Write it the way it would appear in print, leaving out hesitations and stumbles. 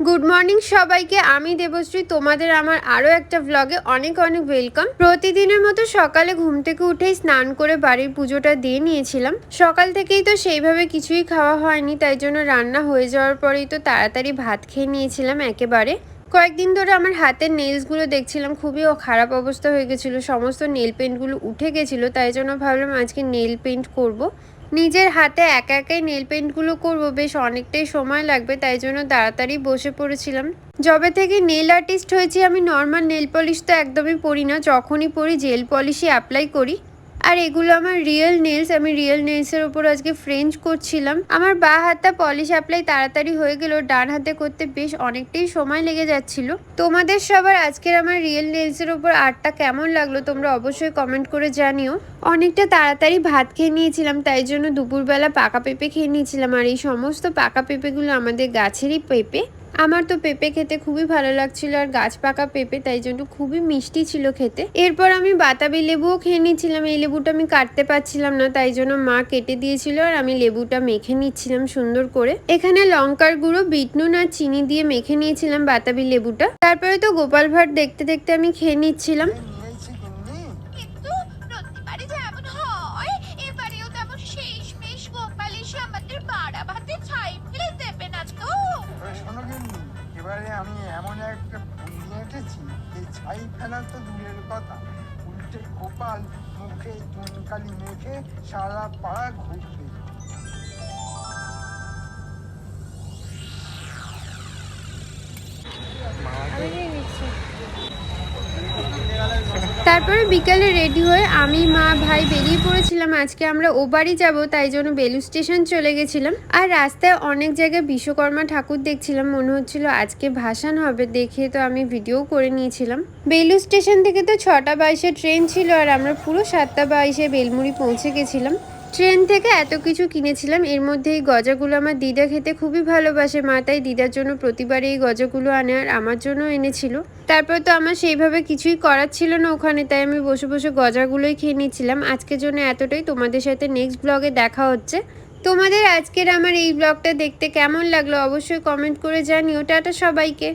Good morning সবাইকে। আমি দেবশ্রী, তোমাদের আমার আরও একটা ব্লগে অনেক অনেক ওয়েলকাম। প্রতিদিনের মতো সকালে ঘুম থেকে উঠেই স্নান করে বাড়ির পুজোটা দিয়ে নিয়েছিলাম। সকাল থেকেই তো সেইভাবে কিছুই খাওয়া হয়নি, তাই জন্য রান্না হয়ে যাওয়ার পরেই তো তাড়াতাড়ি ভাত খেয়ে নিয়েছিলাম একেবারে। কয়েকদিন ধরে আমার হাতের নেলসগুলো দেখছিলাম খুবই খারাপ অবস্থা হয়ে গেছিলো, সমস্ত নেল পেন্টগুলো উঠে গেছিলো, তাই জন্য ভাবলাম আজকে নেল পেন্ট করব। নিজের হাতে একা একাই নেল পেন্টগুলো করব, বেশ অনেকটাই সময় লাগবে, তাই জন্য তাড়াতাড়ি বসে পড়েছিলাম। যবে থেকে নেল আর্টিস্ট হয়েছি আমি নর্মাল নেল পলিশ তো একদমই পরি না, যখনই পরি জেল পলিশই অ্যাপ্লাই করি। আর এগুলো আমার রিয়েল নেলস, আমি রিয়েল নেলসের ওপর আজকে ফ্রেঞ্চ করছিলাম। আমার বাঁ হাতটা পলিশ অ্যাপ্লাই তাড়াতাড়ি হয়ে গেল, ডান হাতে করতে বেশ অনেকটাই সময় লেগে যাচ্ছিল। তোমাদের সবার আজকের আমার রিয়েল নেলসের ওপর আর্টটা কেমন লাগলো তোমরা অবশ্যই কমেন্ট করে জানিও। অনেকটা তাড়াতাড়ি ভাত খেয়ে নিয়েছিলাম, তাই জন্য দুপুরবেলা পাকা পেঁপে খেয়ে নিয়েছিলাম। আর এই সমস্ত পাকা পেঁপেগুলো আমাদের গাছেরই পেঁপে। আমার তো পেঁপে খেতে খুবই ভালো লাগছিল, আর গাছ পাকা পেঁপে, তাই জন্য খুবই মিষ্টি ছিল খেতে। এরপর আমি বাতাবি লেবুও খেয়ে নিচ্ছিলাম। এই লেবুটা আমি কাটতে পারছিলাম না, তাই জন্য মা কেটে দিয়েছিল, আর আমি লেবুটা মেখে নিচ্ছিলাম সুন্দর করে। এখানে লঙ্কার গুঁড়ো, বিট নুন আর চিনি দিয়ে মেখে নিয়েছিলাম বাতাবি লেবুটা। তারপরে তো গোপাল ভাঁড় দেখতে দেখতে আমি খেয়ে নিচ্ছিলাম। এবারে আমি এমন একটা বুদ্ধি এঁটেছি, এই ছাই ফেলা তো দূরের কথা, উল্টে গোপাল মুখে চুনকালি মেখে সারা পাড়া ঘুরবে। তারপরে বিকালে রেডি হয়ে আমি, মা, ভাই বেরিয়ে পড়েছিলাম। আজকে আমরা ও বাড়ি যাবো, তাই জন্য বেলু স্টেশন চলে গেছিলাম। আর রাস্তায় অনেক জায়গায় বিশ্বকর্মা ঠাকুর দেখছিলাম, মনে হচ্ছিল আজকে ভাসান হবে, দেখে তো আমি ভিডিও করে নিয়েছিলাম। বেলু স্টেশন থেকে তো 6:22 ট্রেন ছিল, আর আমরা পুরো 7:22 বেলমুড়ি পৌঁছে গেছিলাম। ট্রেন থেকে এত কিছু কিনেছিলাম, এর মধ্যে এই গজাগুলো আমার দিদা খেতে খুবই ভালোবাসে, মা তাই দিদার জন্য প্রতিবার এই গজাগুলো আনে, আর আমার জন্য এনেছিল। তারপর তো আমার সেইভাবে কিছুই করার ছিল না ওখানে, তাই আমি বসে বসে গজাগুলোই খেয়ে নিচ্ছিলাম। আজকের জন্য এতটাই, তোমাদের সাথে নেক্সট ব্লগে দেখা হচ্ছে। তোমাদের আজকের আমার এই ব্লগটা দেখতে কেমন লাগলো অবশ্যই কমেন্ট করে জানিও। টাটা সবাইকে।